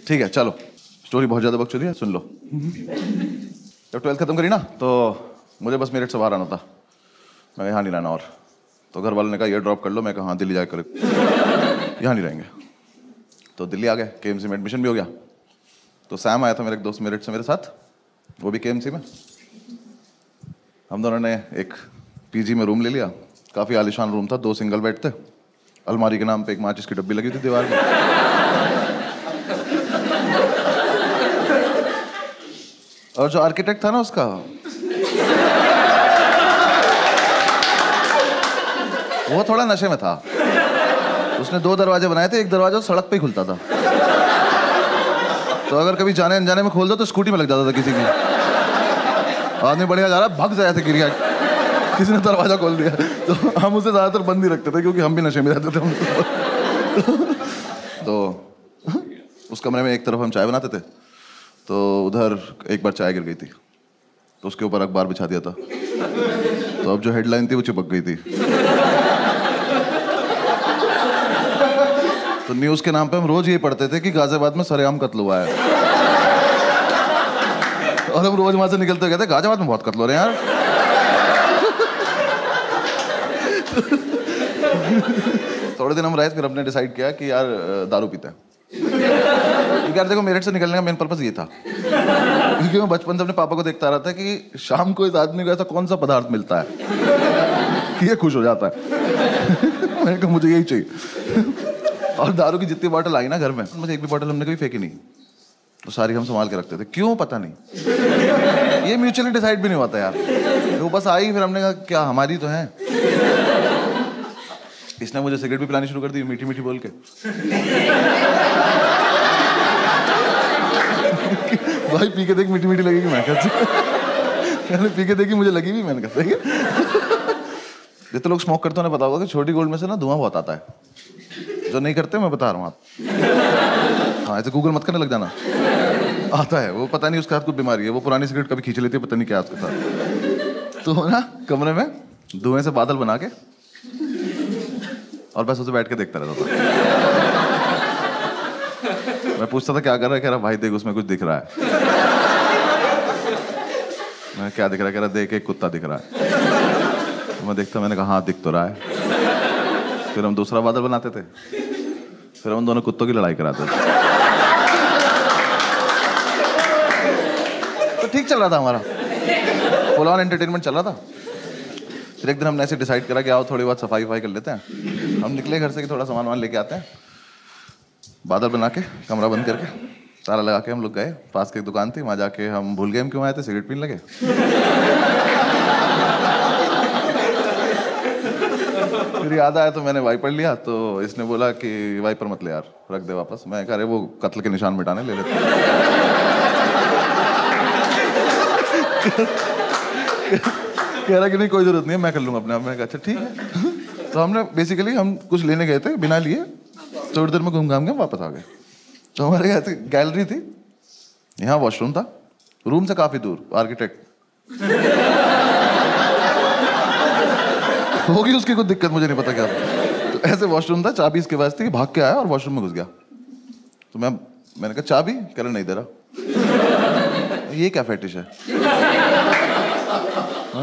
ठीक है चलो, स्टोरी बहुत ज़्यादा बकचोदी है, सुन लो। जब 12th खत्म करी ना तो मुझे बस मेरठ से बाहर आना था। मैं यहाँ नहीं रहना और, तो घर वालों ने कहा ये ड्रॉप कर लो। मैं कहा हाँ दिल्ली जाकर यहाँ नहीं रहेंगे। तो दिल्ली आ गए, KMC में एडमिशन भी हो गया। तो सैम आया था मेरा एक दोस्त मेरठ से मेरे साथ, वो भी KMC में। हम दोनों ने एक PG में रूम ले लिया। काफ़ी आलीशान रूम था, 2 सिंगल बेड थे, अलमारी के नाम पे एक माचिस की डब्बी लगी थी दीवार में। और जो आर्किटेक्ट था ना उसका, वो थोड़ा नशे में था। उसने 2 दरवाजे बनाए थे, एक दरवाजा सड़क पे ही खुलता था, तो अगर कभी जाने अनजाने में खोल दो तो स्कूटी में लग जाता था किसी की। आदमी बढ़िया जा रहा, भाग जाया था, गिर गया, किसी ने दरवाजा खोल दिया। तो हम उसे ज़्यादातर बंद ही रखते थे क्योंकि हम भी नशे में रहते थे। तो उस कमरे में एक तरफ हम चाय बनाते थे, तो उधर एक बार चाय गिर गई थी, तो उसके ऊपर अखबार बिछा दिया था। तो अब जो हेडलाइन थी वो चिपक गई थी। तो न्यूज़ के नाम पे हम रोज ये पढ़ते थे कि गाजियाबाद में सरेआम कत्ल हुआ है। और हम रोज वहां से निकलते कहते गाजियाबाद में बहुत कत्ल हो रहे हैं यार। थोड़े दिन हम रहे, फिर हमने डिसाइड किया कि यार दारू पीते हैं। क्योंकि यार देखो मेरठ से निकलने का मेन पर्पस ये था, क्योंकि मैं बचपन से अपने पापा को देखता रहा था कि शाम को इस आदमी को ऐसा कौन सा पदार्थ मिलता है कि ये खुश हो जाता है। मैंने कहा मुझे यही चाहिए। और दारू की जितनी बॉटल आई ना घर में, मुझे एक भी बॉटल हमने कभी फेंकी नहीं, तो सारी हम संभाल के रखते थे। क्यों पता नहीं, ये म्यूचुअली डिसाइड भी नहीं होता यार, वो बस आई, फिर हमने कहा क्या हमारी तो है। इसने मुझे सिगरेट भी पिलानी शुरू कर दी मीठी मीठी बोल के। भाई पी के देख मीठी मीठी लगेगी। मैं कहते पी के देखी, मुझे लगी भी। मैंने कहा जितने लोग स्मोक करते हो पता होगा कि छोटी गोल्ड में से ना धुआं बहुत आता है। जो नहीं करते मैं बता रहा हूँ आप। हाँ ऐसे गूगल मत करने लग जाना, आता है वो, पता नहीं उसके हाथ कोई बीमारी है, वो पुरानी सिगरेट कभी खींच लेती है, पता नहीं क्या उसके साथ। तो ना कमरे में धुएं से बादल बना के और बस उसे बैठ के देखता रहता था। मैं पूछता था क्या कर रहा है, कह रहा भाई देख उसमें कुछ दिख रहा है। मैं क्या दिख रहा है, कह रहा देख एक कुत्ता दिख रहा है। तो मैं देखता, मैंने कहा हाँ दिख तो रहा है। फिर हम दूसरा बादल बनाते थे, फिर हम दोनों कुत्तों की लड़ाई कराते थे। तो ठीक चल रहा था हमारा, फुल ऑन एंटरटेनमेंट चल रहा था। फिर एक दिन हमने ऐसे डिसाइड करा कि आओ थोड़ी बहुत सफाई वफाई कर लेते हैं। हम निकले घर से कि थोड़ा सामान वामान लेके आते हैं। बादल बना के, कमरा बंद करके, ताला लगा के हम लोग गए। पास की एक दुकान थी, वहाँ जाके हम भूल गए हम क्यों आए थे, सिगरेट पीने लगे। फिर याद आया तो मैंने वाइपर लिया, तो इसने बोला कि वाइपर मत ले यार, रख दे वापस। मैं कह रहे वो कत्ल के निशान मिटाने ले लेते। कह रहा कि नहीं कोई जरूरत नहीं है, मैं कर लूंगा अपने आप। मैंने कहा अच्छा ठीक है। तो हमने बेसिकली हम कुछ लेने गए थे बिना लिए, थोड़ी देर में घूम घाम के वापस आ गए। तो हमारे यहाँ गैलरी थी, यहाँ वॉशरूम था, रूम से काफी दूर। आर्किटेक्ट होगी उसकी कुछ दिक्कत, मुझे नहीं पता क्या था। तो ऐसे वॉशरूम था, चाबी इसके पास थी, भाग के आया और वॉशरूम में घुस गया। तो मैंने कहा चाबी, कह रहा नहीं दे रहा। ये क्या फेटिश है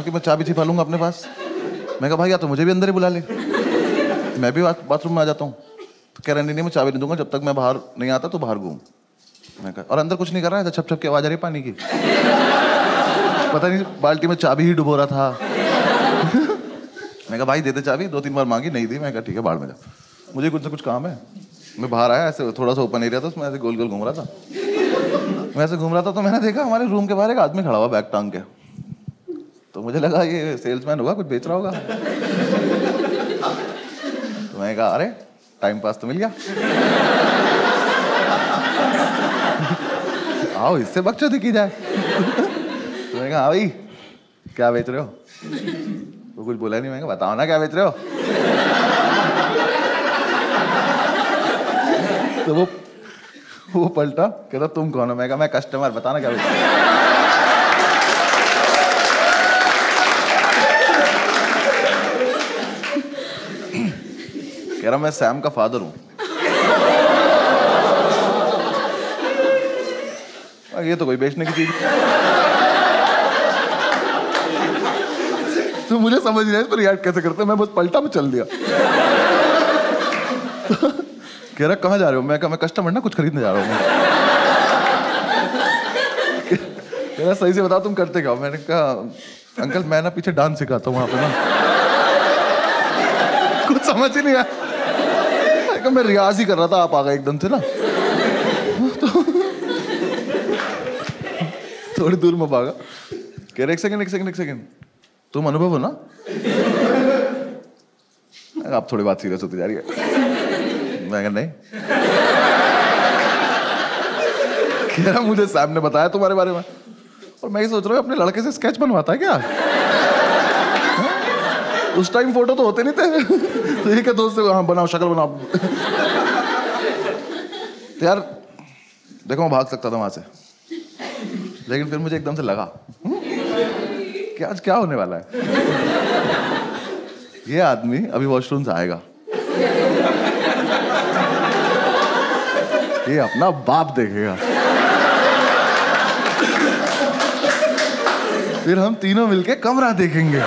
कि मैं चाबी छिपा लूंगा अपने पास। मैं कहा भाई या तो मुझे भी अंदर ही बुला ले, मैं भी बाथरूम में आ जाता हूँ। तो कह रहा नहीं मैं चाबी नहीं दूंगा जब तक मैं बाहर नहीं आता, तो बाहर घूम। मैं कहा और अंदर कुछ नहीं कर रहा है, छप छप की आवाज आ रही पानी की। पता नहीं बाल्टी में चाबी ही डुबो रहा था। मैं कहा भाई दे दे चाबी, 2-3 बार मांगी, नहीं दी। मैं कहा ठीक है बाहर में जा, मुझे कुछ ना कुछ काम है। मैं बाहर आया, ऐसे थोड़ा सा ओपन एरिया था, उसमें ऐसे गोल गोल घूम रहा था। मैं ऐसे घूम रहा था तो मैंने देखा हमारे रूम के बाहर एक आदमी खड़ा हुआ बैग टांग के। तो मुझे लगा ये सेल्समैन होगा, कुछ बेच रहा होगा। तो मैंने कहा अरे टाइम पास तो मिल गया, आओ इससे बकचोदी की जाए। तो मैंने कहा भाई क्या बेच रहे हो? वो कुछ बोला नहीं। मैं कहा बताओ ना क्या बेच रहे हो। तो वो पलटा, कहता तुम कौन हो? मैं कहा मैं कस्टमर, बताना क्या बेच रहे हो। कह रहा मैं सैम का फादर हूं। ये तो कोई बेचने की चीज। तो मुझे समझ नहीं आया इस पर रिएक्ट कैसे करते, मैं बस पलटा में चल दिया। तो कह रहा कहाँ जा रहे हो? मैं कहा मैं कस्टमर ना, कुछ खरीदने जा रहा हूँ। कह रहा सही से बताओ तुम करते क्या हो? मैंने कहा अंकल मैं ना पीछे डांस सिखाता हूँ वहाँ पे ना। कुछ समझ ही नहीं आया। मैं रियाज ही कर रहा था, आप आ गए एकदम से ना। तो थोड़ी दूर में भागा। कह रहे एक सेकंड तुम अनुभव हो ना? आप थोड़ी बात सीरियस होती जा रही है। मैं नहीं। कह रहा मुझे सैम ने बताया तुम्हारे बारे में, और मैं ये सोच रहा हूँ अपने लड़के से स्केच बनवाता है क्या? उस टाइम फोटो तो होते नहीं थे। तो ये क्या दोस्त से हाँ बनाओ, शक्ल बनाओ। तो यार देखो मैं भाग सकता था वहां से, लेकिन फिर मुझे एकदम से लगा कि आज क्या होने वाला है। ये आदमी अभी वॉशरूम से आएगा, ये अपना बाप देखेगा, फिर हम तीनों मिलके कमरा देखेंगे,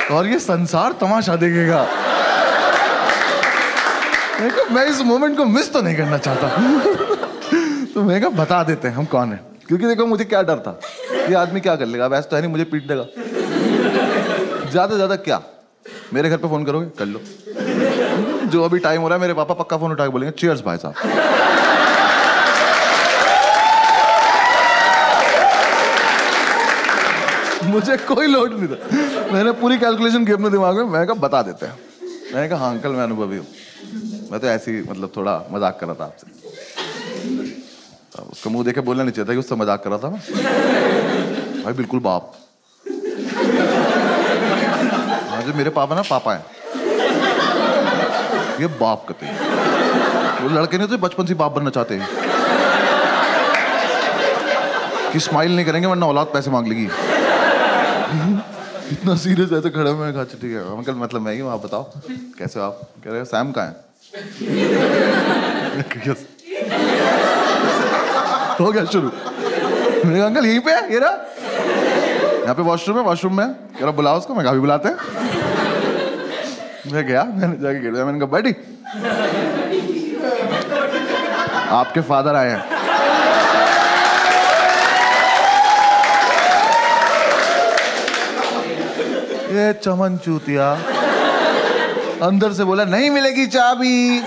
और ये संसार तमाशा देखेगा। मैं इस मोमेंट को मिस तो नहीं करना चाहता। तो मैं कहा बता देते हैं हम कौन है, क्योंकि देखो मुझे क्या डर था, ये आदमी क्या कर लेगा, वैसे तो है नहीं मुझे पीट देगा। ज्यादा ज्यादा क्या मेरे घर पे फोन करोगे, कर लो। जो अभी टाइम हो रहा है मेरे पापा पक्का फोन उठा के बोलेंगे चीयर्स भाई साहब। मुझे कोई लोड नहीं था, मैंने पूरी कैलकुलेशन की अपने दिमाग में। मैं कहा बता देते हैं। मैंने कहा हाँ अंकल मैं अनुभवी हूँ, मैं तो ऐसे ही मतलब थोड़ा मजाक कर रहा था आपसे। उसका मुंह देखे बोलना नहीं चाहिए था कि उससे मजाक कर रहा था मैं। भाई बिल्कुल बाप। हाँ जो मेरे पापा ना पापा हैं, ये बाप कहते हैं। वो लड़के नहीं तो बचपन से बाप बनना चाहते हैं कि स्माइल नहीं करेंगे वरना औलाद पैसे मांग लेगी। इतना सीरियस ऐसे खड़ा मैं कहा ठीक है अंकल मतलब मैं ही हूँ, आप बताओ कैसे हो आप? कह रहे सैम कहाँ है? हो गया शुरू। मैंने कहा अंकल यहीं पे है, ये रहा यहाँ पे वॉशरूम है, वॉशरूम में। कह रहा बुलाओ उसको। मैं कहा भी बुलाते हैं। मैं गया, मैंने जाके गिर दिया। मैंने कहा बैठी आपके फादर आए हैं। ये चमन चूतिया अंदर से बोला नहीं मिलेगी चाबी।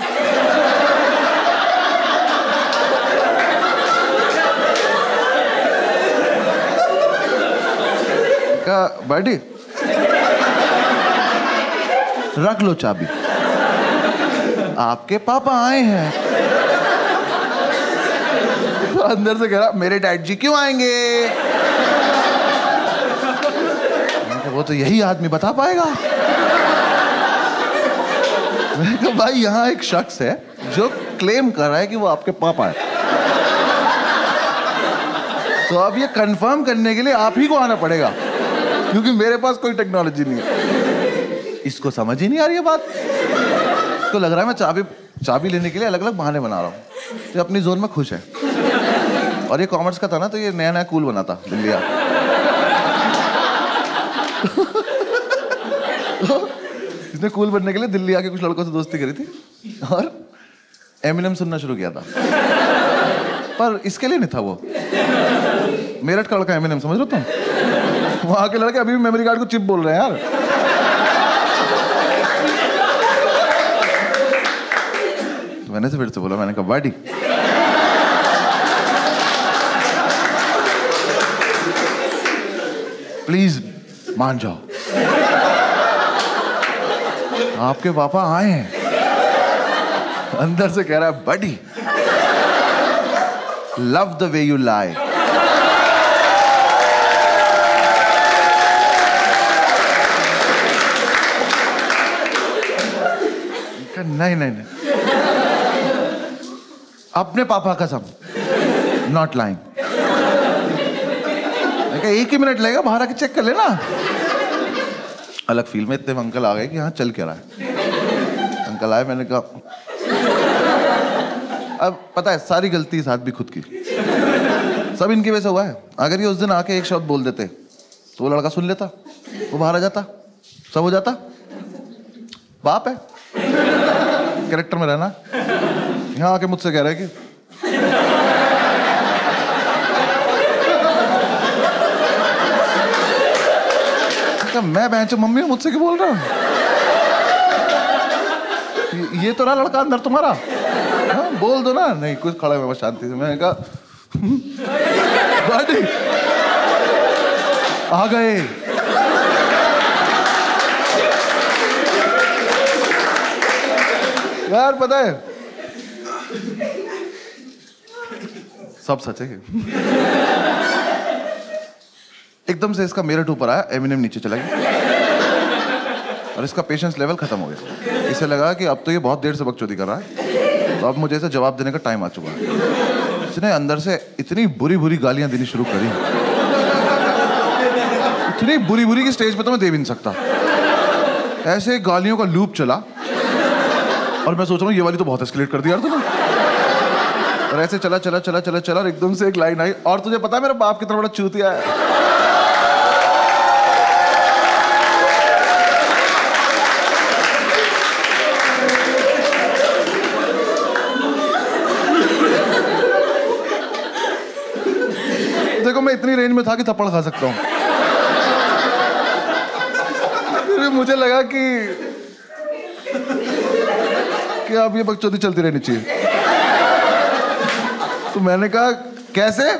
कहा बैठी रख लो चाबी, आपके पापा आए हैं। तो अंदर से कह रहा मेरे डैड जी क्यों आएंगे? वो तो यही आदमी बता पाएगा। मैंने कहा भाई यहाँ एक शख्स है जो क्लेम कर रहा है कि वो आपके पापा है, तो अब ये कंफर्म करने के लिए आप ही को आना पड़ेगा, क्योंकि मेरे पास कोई टेक्नोलॉजी नहीं है। इसको समझ ही नहीं आ रही है बात। इसको लग रहा है मैं चाबी लेने के लिए अलग अलग बहाने बना रहा हूँ। ये अपनी जोन में खुश है। और ये कॉमर्स का था ना, तो ये नया नया कूल बना था दिल्ली। तो इसने कूल बनने के लिए दिल्ली आके कुछ लड़कों से दोस्ती करी थी और एमिनेम सुनना शुरू किया था। पर इसके लिए नहीं था वो। मेरठ का लड़का एमिनेम समझ रहे हो तुम? वहां के लड़के अभी भी मेमोरी कार्ड को चिप बोल रहे हैं यार। तो मैंने से फिर से बोला, मैंने कहा वाडी प्लीज मान जाओ, आपके पापा आए हैं। अंदर से कह रहा है buddy love the way you lie. नहीं नहीं नहीं, अपने पापा कसम नॉट लाइंग। एक ही मिनट लगेगा, बाहर आके चेक कर लेना। अलग फील में इतने अंकल आ गए कि हाँ चल क्या रहा है। अंकल आए, मैंने कहा अब पता है सारी गलती इस आदमी खुद की, सब इनकी वजह से हुआ है। अगर ये उस दिन आके एक शब्द बोल देते तो वो लड़का सुन लेता, वो बाहर आ जाता, सब हो जाता। बाप है, कैरेक्टर में रहना। यहाँ आके मुझसे कह रहा है कि मैं बहन मम्मी मुझसे क्यों बोल रहा हूँ? ये तो रहा लड़का अंदर तुम्हारा। हाँ, बोल दो ना। नहीं कुछ खड़ा है बस शांति से। मैंने कहा बॉडी आ गए। यार पता है सब सच है। एकदम से इसका मेरिट ऊपर आया, एमिनेम नीचे चला गया और इसका पेशेंस लेवल खत्म हो गया। इसे लगा कि अब तो ये बहुत देर से बकचोदी कर रहा है, तो अब मुझे इसे जवाब देने का टाइम आ चुका है। इसने अंदर से इतनी बुरी बुरी गालियां देनी शुरू करी, इतनी बुरी बुरी की स्टेज पे तो मैं दे भी नहीं सकता। ऐसे गालियों का लूप चला और मैं सोच रहा हूँ ये वाली तो बहुत एस्केलेट कर दिया यार तूने। और ऐसे चला चला चला चला चला और एकदम से एक लाइन आई, और तुझे पता है मेरा बाप कितना बड़ा चूतिया है। देखो मैं इतनी रेंज में था कि थप्पड़ खा सकता हूँ। फिर मुझे लगा कि अब ये बकचोदी चलती रहनी चाहिए। तो मैंने कहा कैसे?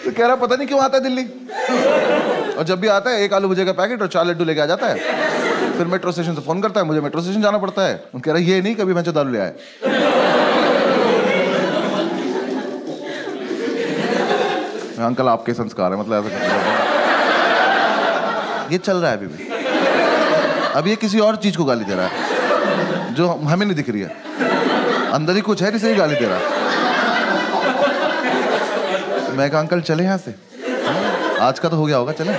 तो कह रहा पता नहीं क्यों आता है दिल्ली, और जब भी आता है एक आलू भुजिया का पैकेट और 4 लड्डू लेके आ जाता है। फिर मेट्रो स्टेशन से फोन करता है, मुझे मेट्रो स्टेशन जाना पड़ता है। कह रहा ये नहीं कभी मैं दारू ले आया। अंकल आपके संस्कार है, मतलब ऐसा ये चल रहा है अभी भी। अब ये किसी और चीज को गाली दे रहा है जो हमें नहीं दिख रही है, अंदर ही कुछ है जिसे ही गाली दे रहा है। मैं कहा अंकल चले यहाँ से, आज का तो हो गया होगा, चले।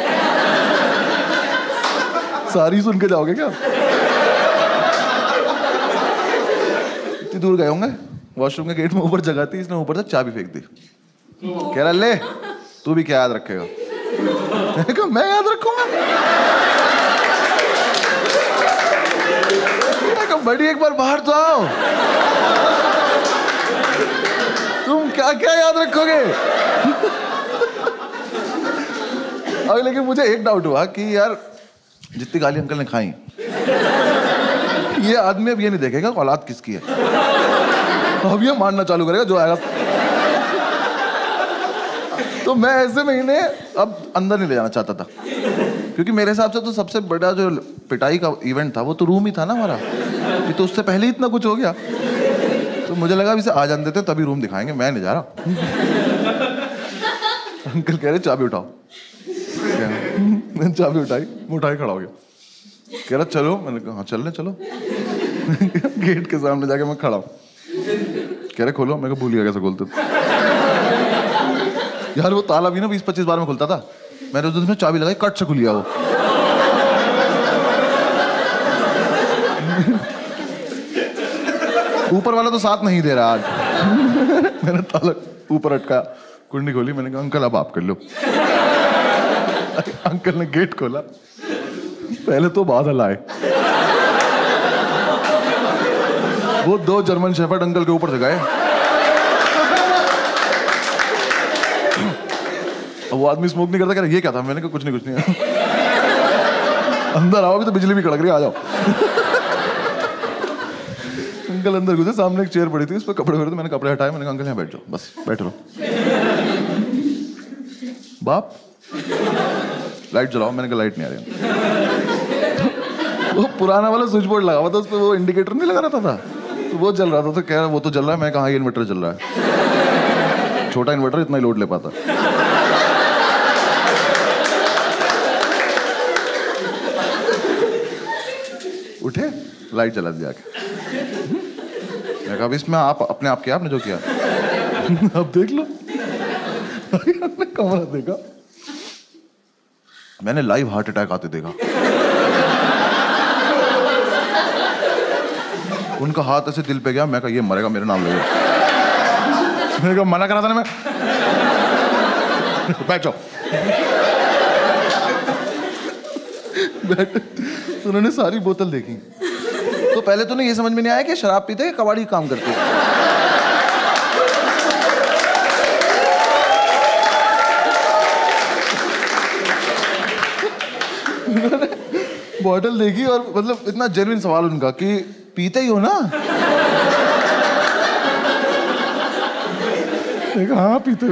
सारी सुन के जाओगे क्या? इतनी दूर गए होंगे, वॉशरूम के गेट में ऊपर जगह थी, इसने ऊपर से चाबी फेंक दी। कह रहा ले तू भी क्या याद रखेगा? मैं याद रखूंगा? बड़ी एक बार बाहर तो आओ, तुम क्या क्या याद रखोगे? अब लेकिन मुझे एक डाउट हुआ कि यार जितनी गाली अंकल ने खाई, ये आदमी अब ये नहीं देखेगा औलाद किसकी है, अब ये मानना चालू करेगा जो आएगा। तो मैं ऐसे महीने अब अंदर नहीं ले जाना चाहता था, क्योंकि मेरे हिसाब से तो सबसे बड़ा जो पिटाई का इवेंट था वो तो रूम ही था ना हमारा, कि तो उससे पहले ही इतना कुछ हो गया। तो मुझे लगा इसे आ जाने देते तभी रूम दिखाएंगे, मैं नहीं जा रहा। अंकल कह रहे चाबी उठाओ। मैंने चाबी उठाई, मैं उठाई खड़ा हो गया। कह रहा चलो, मैंने कहा हाँ चलने चलो। गेट के सामने जाके मैं खड़ा हूँ। कह रहे खोलो, मैं भूल गया कैसे खोलते यार। वो ताला भी ना 20-25 बार में खुलता था। मैंने उस दिन चाबी लगाई, कट से खुल गया वो। ऊपर वाला तो साथ नहीं दे रहा आज। मैंने ताला ऊपर अटका, कुंडी खोली, मैंने कहा अंकल अब आप कर लो। अंकल ने गेट खोला, पहले तो बादल आए। वो 2 जर्मन शेफर्ड अंकल के ऊपर से गए। वो आदमी स्मोक नहीं करता, कह रहा ये क्या था? मैंने कहा कुछ नहीं। अंदर आओ, अभी तो बिजली भी कड़क रही है, आ जाओ। अंकल अंदर घुसे, सामने एक चेयर पड़ी थी, उस पर कपड़े मैंने कपड़े हटाए, मैंने कहा अंकल यहाँ बैठ जाओ, बस बैठ लो। बाप लाइट जलाओ, मैंने कहा लाइट नहीं आ रही। वो पुराना वाला स्विच बोर्ड लगा हुआ था, उस पर वो इंडिकेटर नहीं लगा रहता था, तो वो जल रहा था। तो कह रहा वो तो जल रहा है। मैं कहा ये इन्वर्टर जल रहा है, छोटा इन्वर्टर इतना ही लोड ले पाता। उठे, लाइट जला दिया। मैं कहा इसमें आप अपने आप किया, आपने जो किया। अब देख लो। हमने कमरा देखा, मैंने लाइव हार्ट अटैक आते देखा। उनका हाथ ऐसे दिल पे गया, मैं कहा ये मरेगा, मेरे नाम ले। मैंने कहा मना करा था ना मैं। बैठ जाओ। तो उन्होंने सारी बोतल देखी। तो पहले तो नहीं ये समझ में नहीं आया कि शराब पीते हैं कबाड़ी काम करते हैं। उन्होंने बॉटल देखी और मतलब इतना जेन्युइन सवाल उनका कि पीते ही हो ना? हाँ पीते हो।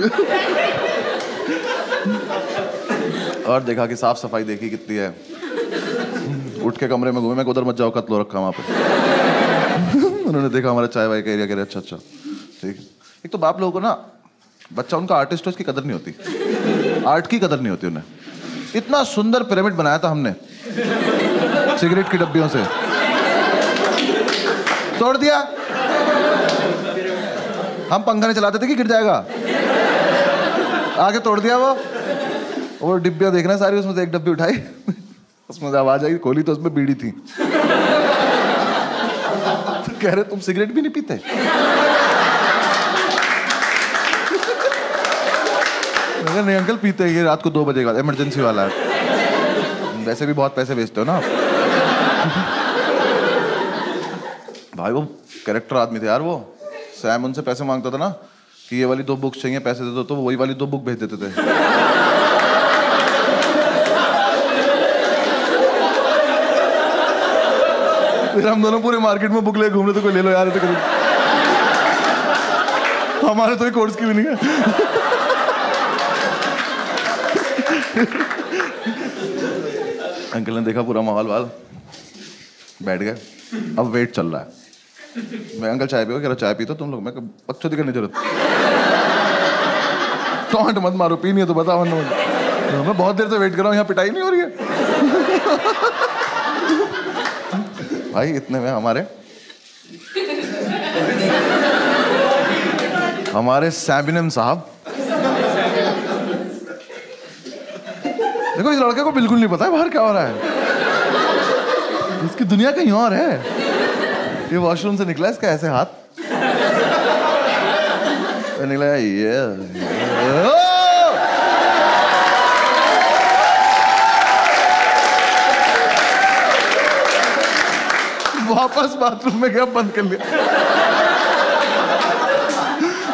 और देखा कि साफ सफाई देखी कितनी है। उठ के कमरे में घूमे, मैं उधर मत जाओ, कत्ल हो रखा वहाँ पे। उन्होंने देखा हमारा चाय वाय का एरिया, कह रहे अच्छा अच्छा ठीक। एक तो बाप लोगों को ना, बच्चा उनका आर्टिस्ट हो, इसकी कदर नहीं होती, आर्ट की कदर नहीं होती उन्हें। इतना सुंदर पिरामिड बनाया था हमने सिगरेट की डब्बियों से, तोड़ दिया। हम पंखा नहीं चलाते थे कि गिर जाएगा, आगे तोड़ दिया वो डिब्बियां देखना सारी, उसमें से एक डब्बी उठाई, उसमें से आवाज आई, खोली तो उसमें बीड़ी थी। तो कह रहे तुम सिगरेट भी नहीं पीते? नहीं अंकल पीते हैं, ये रात को 2 बजे का इमरजेंसी वाला है। वैसे भी बहुत पैसे बेचते हो ना भाई। वो कैरेक्टर आदमी थे यार वो। सैम उनसे पैसे मांगता था ना कि ये वाली 2 बुक्स चाहिए, पैसे दे दो, तो वही वाली 2 बुक भेज देते थे। फिर हम दोनों पूरे मार्केट में बुक ले घूम रहे थे, कोई ले लो यार, तो हमारे तो एक कोर्स की भी नहीं है। अंकल ने देखा पूरा माहौल वाल, बैठ गए। अब वेट चल रहा है। मैं अंकल चाय पियो, कह रहा चाय पी तो तुम लोग। मैं बच्चों की करने जरूरत, टॉन्ट मत मारो, पी नहीं है तो बताओ। मैं बहुत देर से वेट कर रहा हूँ, यहाँ पिटाई नहीं हो रही है। भाई इतने में हमारे सैबिनम साहब, देखो इस लड़के को बिल्कुल नहीं पता है बाहर क्या हो रहा है, इसकी दुनिया कहीं और है। ये वॉशरूम से निकला, इसका ऐसे हाथ निकला, ये वापस बाथरूम में गया, बंद कर लिया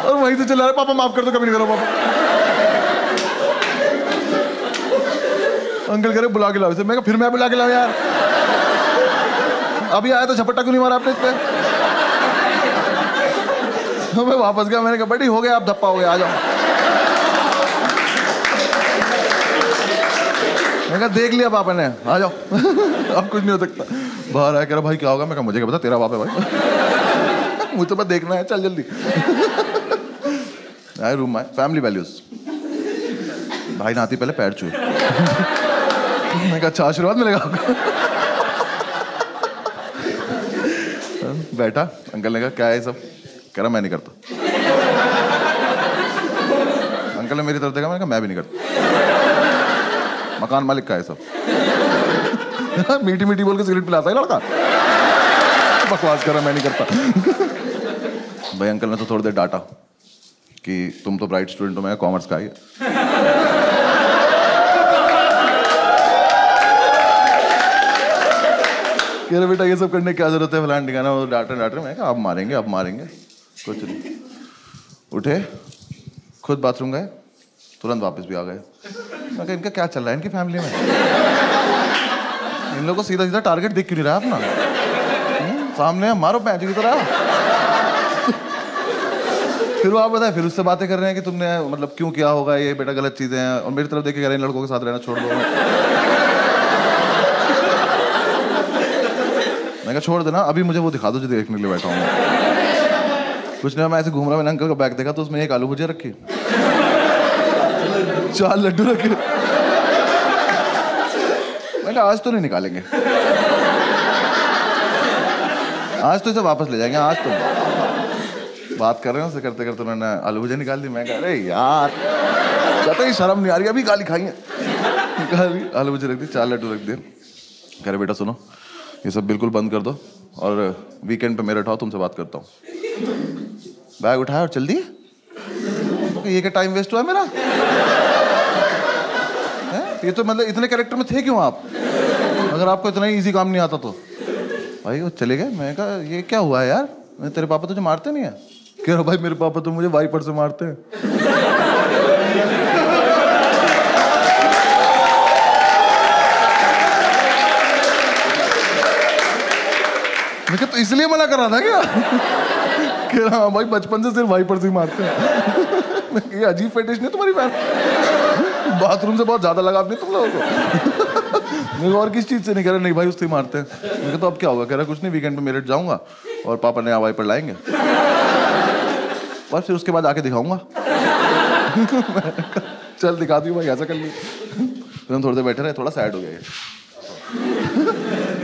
और वहीं से चला रहा, पापा माफ कर दो, कभी नहीं करो पापा। अंकल कह रहे बुला के लाओ इसे। मैं फिर मैं बुला के लाऊं यार, अभी आया तो झपट्टा क्यों नहीं मारा आपने इस पे? तो मैं वापस गया, मैंने कहा बड़ी हो गया, आप धप्पा हो गया, आ जाओ। मैं कहा देख लिया पापा ने, आ जाओ। अब कुछ नहीं हो सकता। बाहर आया, कह रहा भाई क्या होगा? मैं कहा मुझे क्या पता, तेरा बाप है भाई। मुझे तो बस देखना है, चल जल्दी। आए रूम में, फैमिली वैल्यूज। भाई नहाती पहले पैर छुए। मैं कहा अच्छा आशीर्वाद मिलेगा आपको। बैठा, अंकल ने कहा क्या है सब? कह रहा मैं नहीं करता। अंकल ने मेरी तरफ देखा, मैंने कहा मैं भी नहीं करता। मकान मालिक का है सब। मीठी मीठी बोल के सिगरेट पिलाता है लड़का। बकवास कर रहा, मैं नहीं करता। भाई अंकल ने तो थोड़ी देर डांटा कि तुम तो ब्राइट स्टूडेंट हो, मैं कॉमर्स का ही है। कह रहे बेटा ये सब करने की क्या जरूरत है, फलान ठिकाना। वो डांट रहे। मैं कहा अब मारेंगे, अब मारेंगे, कुछ नहीं। उठे, खुद बाथरूम गए, तुरंत वापस भी आ गए। मैं कहा इनका क्या चल रहा है इनकी फैमिली में? इन लोगों को सीधा सीधा टारगेट दिख क्यों नहीं रहा अपना? सामने मारो पैंच की तरह। फिर वो आप बताए, फिर उससे बातें कर रहे हैं कि तुमने मतलब क्यों किया होगा ये, बेटा गलत चीजें हैं। और मेरी तरफ देख के कह रहे हैं लड़कों के साथ रहना छोड़ दो। मैं कहा छोड़ देना, अभी मुझे वो दिखा दो जो देखने के लिए बैठा हूँ। कुछ नहीं, मैं ऐसे घूम रहा, मैंने अंकल का बैग देखा तो उसमें 1 आलू भुजिया रखी, 4 लड्डू रखे। मैंने कहा आज तो नहीं निकालेंगे, आज तो इसे वापस ले जाएंगे। आज तो बात कर रहे हैं उससे, करते करते उन्होंने आलू भुजिया निकाल दी। मैं कह अरे यार कहते ही शर्म नहीं आ रही, अभी गाली खाई है। कहा आलू मुझे रख दी, 4 लड्डू रख दिए। कह रहे बेटा सुनो, ये सब बिल्कुल बंद कर दो और वीकेंड पे मेरे उठाओ, तुमसे बात करता हूँ। बैग उठाया और चल दिए। तो ये क्या टाइम वेस्ट हुआ मेरा है? ये तो मतलब इतने कैरेक्टर में थे क्यों आप, अगर आपको इतना ही इजी काम नहीं आता तो। भाई वो चले गए। मैं कहा ये क्या हुआ है यार, तेरे पापा तुझे मारते नहीं है? कह रहा भाई मेरे पापा तो मुझे वाइपर से मारते हैं। मैं तो इसलिए मना कर रहा था क्या? कह रहा भाई बचपन से सिर्फ वाइपर से ही मारते हैं। ये अजीब फेटिश नहीं तुम्हारी बहन? बाथरूम से बहुत ज्यादा लगाव नहीं तुम लोगों को? मैं और किस चीज से नहीं कह रहा, नहीं भाई उससे ही मारते हैं। मैं तो अब क्या होगा? कह रहा कुछ नहीं, वीकेंड पे मेरठ जाऊंगा और पापा नया वाइपर लाएंगे, बस फिर उसके बाद आके दिखाऊंगा। चल दिखा दी भाई, ऐसा कर ली। फिर हम थोड़ी देर बैठे रहे, थोड़ा सैड हो गया ये।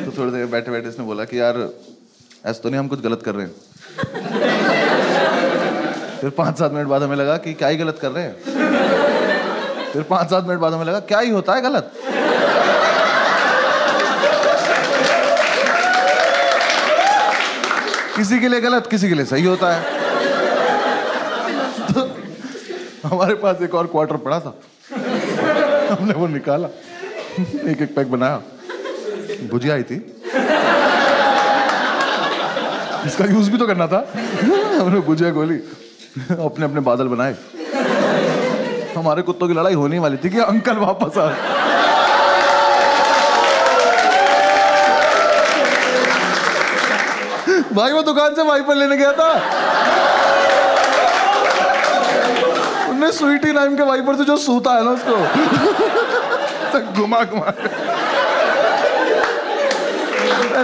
तो थोड़ी देर बैठे बैठे इसने बोला कि यार ऐसा तो नहीं हम कुछ गलत कर रहे हैं? फिर 5-7 मिनट बाद हमें लगा कि क्या ही गलत कर रहे हैं। फिर 5-7 मिनट बाद हमें लगा क्या ही होता है गलत। किसी के लिए गलत, किसी के लिए सही होता है। तो हमारे पास एक और क्वार्टर पड़ा था, हमने वो निकाला, एक एक पैक बनाया, भुजिया आई थी, इसका यूज भी तो करना था। हमने भुजिया गोली, अपने अपने बादल बनाए। हमारे कुत्तों की लड़ाई होने वाली थी कि अंकल वापस आ। भाई वो दुकान से वाइपर लेने गया था, उन्हें स्वीटी नाम के वाइपर से जो सूता है ना उसको घुमा घुमा।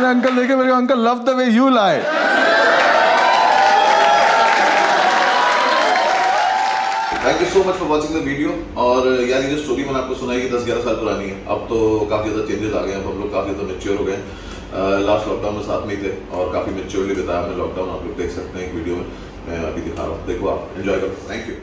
अंकल देखे मेरे, uncle love the way you lie. Thank you so much for watching the video. और यार ये जो स्टोरी मैंने आपको सुनाई 10-11 साल पुरानी है, अब तो काफ़ी ज़्यादा चेंजेस आ गए हैं, हम लोग काफ़ी ज़्यादा मेच्योर हो गए। लास्ट लॉकडाउन में साथ में ही थे और काफ़ी मेच्योरली बताया हमने लॉकडाउन, आप लोग देख सकते हैं एक वीडियो में, मैं अभी दिखा रहा हूँ, देखो आप एंजॉय करो। Thank you.